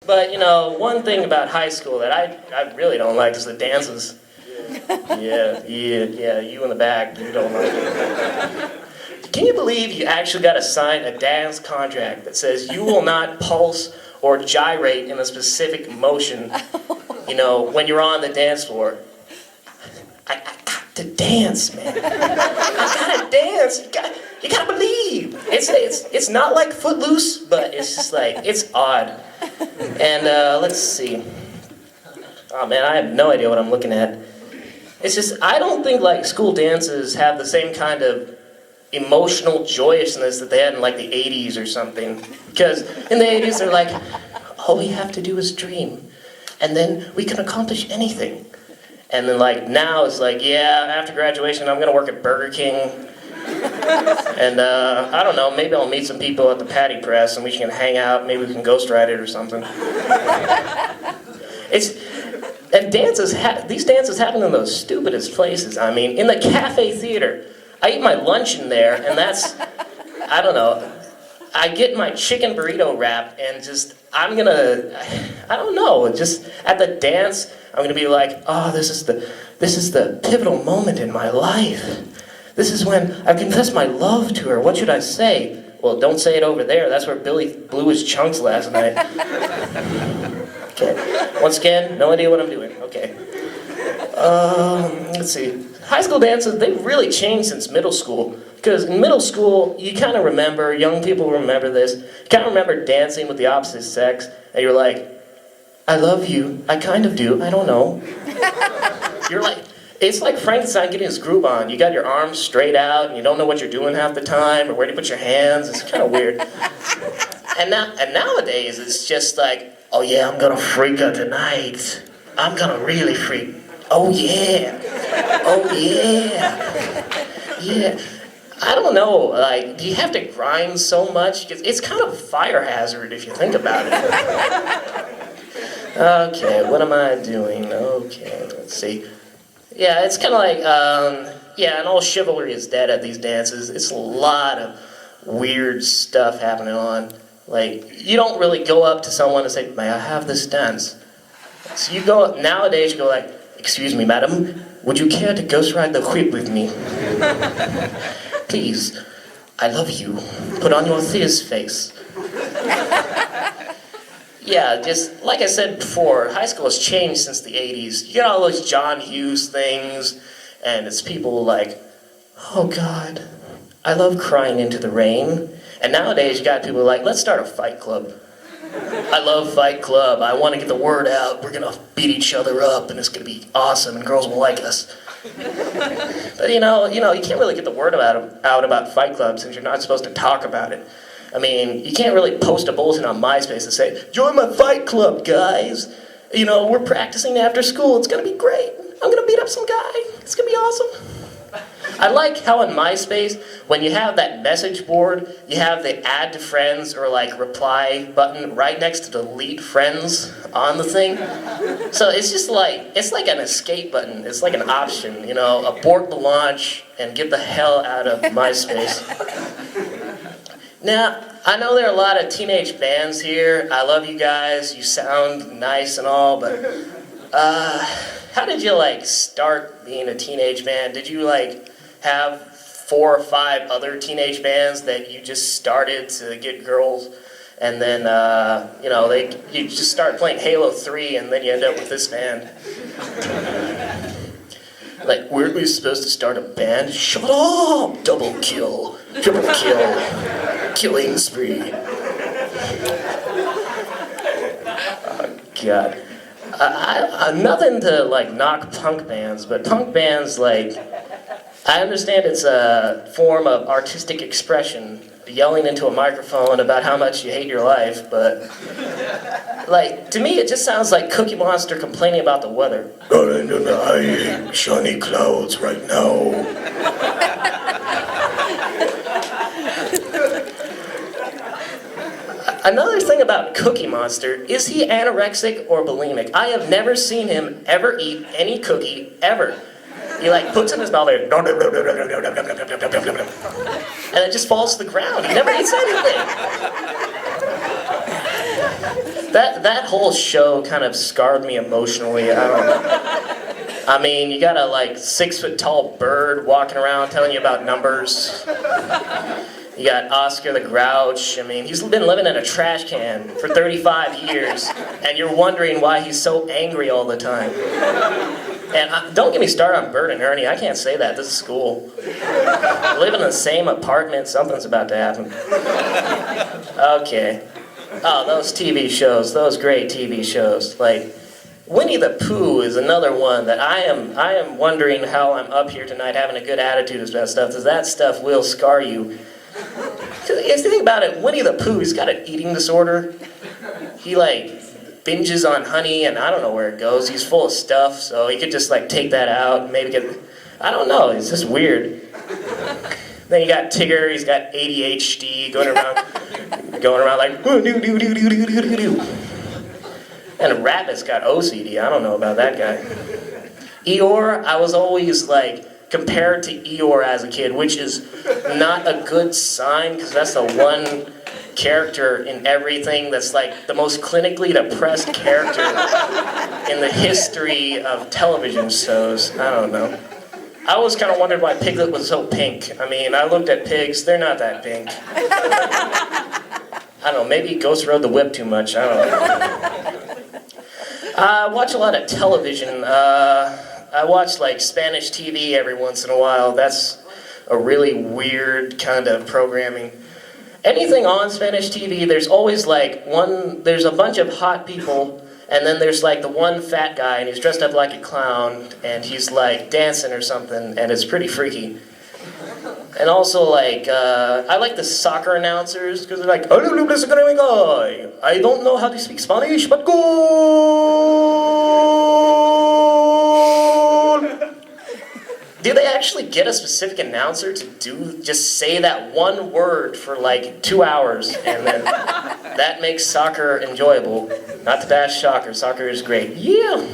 But, you know, one thing about high school that I really don't like is the dances. Yeah, you in the back, you don't like it. Can you believe you actually got to sign a dance contract that says you will not pulse or gyrate in a specific motion, you know, when you're on the dance floor? I got to dance, man. I gotta dance. You gotta believe. It's not like Footloose, but it's just like, it's odd. And let's see. Oh man, I have no idea what I'm looking at. It's just, I don't think like school dances have the same kind of emotional joyousness that they had in like the 80s or something. Because in the 80s they're like, all we have to do is dream, and then we can accomplish anything. And then like now it's like, yeah, after graduation I'm gonna work at Burger King. And I don't know, maybe I'll meet some people at the Patty Press and we can hang out, maybe we can ghostwrite it or something. And these dances happen in those stupidest places. I mean, in the cafe theater. I eat my lunch in there, and that's, I don't know, I get my chicken burrito wrap, and just, I don't know, just at the dance, I'm gonna be like, oh, this is the pivotal moment in my life. This is when I confess my love to her. What should I say? Well, don't say it over there. That's where Billy blew his chunks last night. Okay. Once again, no idea what I'm doing. Okay. Let's see. High school dances, they've really changed since middle school. Because in middle school, you kind of remember, young people remember this, you kind of remember dancing with the opposite sex, and you're like, I love you, I kind of do, I don't know. You're like, it's like Frankenstein getting his groove on. You got your arms straight out, and you don't know what you're doing half the time, or where to put your hands. It's kind of weird. And nowadays, it's just like, oh yeah, I'm gonna freak out tonight. I'm gonna really freak. Oh yeah. Oh yeah. Yeah. I don't know, like, do you have to grind so much? It's kind of a fire hazard if you think about it. Okay, what am I doing? Okay, let's see. Yeah, it's kind of like, yeah, and all chivalry is dead at these dances. It's a lot of weird stuff happening on. Like, you don't really go up to someone and say, may I have this dance? So you go, nowadays you go like, excuse me, madam, would you care to ghostwrite the whip with me? Please, I love you. Put on your fierce face. Yeah, just like I said before, high school has changed since the 80s. You got all those John Hughes things, and it's people like, oh God, I love crying into the rain. And nowadays you got people like, let's start a fight club. I love Fight Club. I want to get the word out. We're going to beat each other up, and it's going to be awesome, and girls will like us. But you know, you can't really get the word out about Fight Club since you're not supposed to talk about it. I mean, you can't really post a bulletin on MySpace and say, join my Fight Club, guys. You know, we're practicing after school. It's going to be great. I'm going to beat up some guy. It's going to be awesome. I like how on MySpace, when you have that message board, you have the add to friends or like reply button right next to delete friends on the thing. So it's just like, it's like an escape button. It's like an option, you know, abort the launch and get the hell out of MySpace. Now, I know there are a lot of teenage bands here. I love you guys. You sound nice and all, but how did you like start being a teenage band? Did you like have 4 or 5 other teenage bands that you just started to get girls, and then you know, you just start playing Halo 3 and then you end up with this band? Like, weren't we supposed to start a band? Shut up! Double kill. Triple kill. Killing spree. Oh, God. Nothing to, like, knock punk bands, but punk bands, like, I understand it's a form of artistic expression, yelling into a microphone about how much you hate your life, but, like, to me it just sounds like Cookie Monster complaining about the weather. I hate shiny clouds right now. Another thing about Cookie Monster, is he anorexic or bulimic? I have never seen him ever eat any cookie, ever. He like puts it in his mouth there, and it just falls to the ground. He never eats anything. That whole show kind of scarred me emotionally. I mean, you got a like 6-foot-tall bird walking around telling you about numbers. You got Oscar the Grouch. I mean, he's been living in a trash can for 35 years, and you're wondering why he's so angry all the time. And don't get me started on Bert and Ernie. I can't say that. This is school. Live in the same apartment. Something's about to happen. Okay. Oh, those TV shows. Those great TV shows. Like, Winnie the Pooh is another one that I am wondering how I'm up here tonight having a good attitude about stuff, because that stuff will scar you. If you think about it, Winnie the Pooh, he's got an eating disorder. He like binges on honey, and I don't know where it goes. He's full of stuff, so he could just like take that out and maybe get, I don't know, it's just weird. Then you got Tigger, he's got ADHD, going around like, do. And Rabbit's got OCD, I don't know about that guy. Eeyore, I was always like, compared to Eeyore as a kid, which is not a good sign, because that's the one character in everything that's like the most clinically depressed character in the history of television shows. I don't know. I always kind of wondered why Piglet was so pink. I mean, I looked at pigs, they're not that pink. I don't know, maybe Ghost rode the whip too much, I don't know. I watch a lot of television. I watch like Spanish TV every once in a while. That's a really weird kind of programming. Anything on Spanish TV, there's always like there's a bunch of hot people, and then there's like the one fat guy, and he's dressed up like a clown, and he's like dancing or something, and it's pretty freaky. And also like, I like the soccer announcers, because they're like, I don't know how to speak Spanish, but goal! Do they actually get a specific announcer to just say that one word for like 2 hours, and then that makes soccer enjoyable? Not to bash soccer is great. Yeah!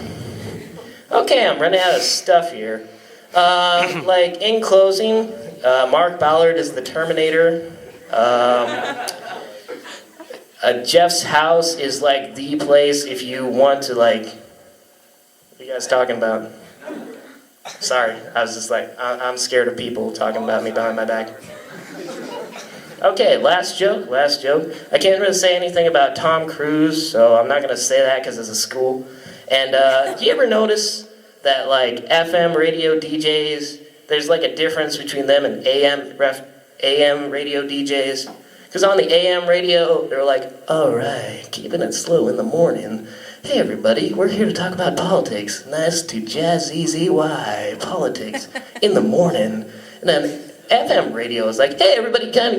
Okay, I'm running out of stuff here. Like, in closing, Mark Ballard is the Terminator. Jeff's house is like the place if you want to like, what are you guys talking about? Sorry, I was just like, I'm scared of people talking about me behind my back. Okay, last joke. I can't really say anything about Tom Cruise, so I'm not going to say that because it's a school. And do you ever notice that like FM radio DJs, there's like a difference between them and AM radio DJs? Because on the AM radio, they're like, all right, keeping it slow in the morning. Hey everybody, we're here to talk about politics. Nice to jazz-easy politics in the morning. And then FM radio is like, hey everybody, time to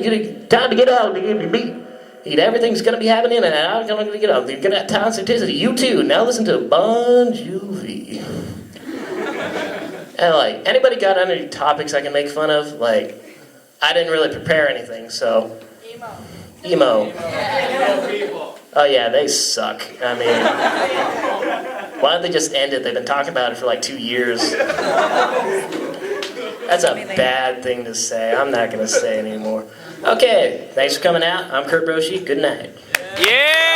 get out. Everything's gonna be happening, and I'm gonna get out. You're gonna have town statisticity. You too. Now listen to Bon Jovi. And like, anybody got any topics I can make fun of? Like, I didn't really prepare anything, so. Emo. Oh yeah, they suck. I mean, why don't they just end it? They've been talking about it for like 2 years. That's a bad thing to say. I'm not going to say anymore. Okay, thanks for coming out. I'm Kurt Brotschi. Good night. Yeah!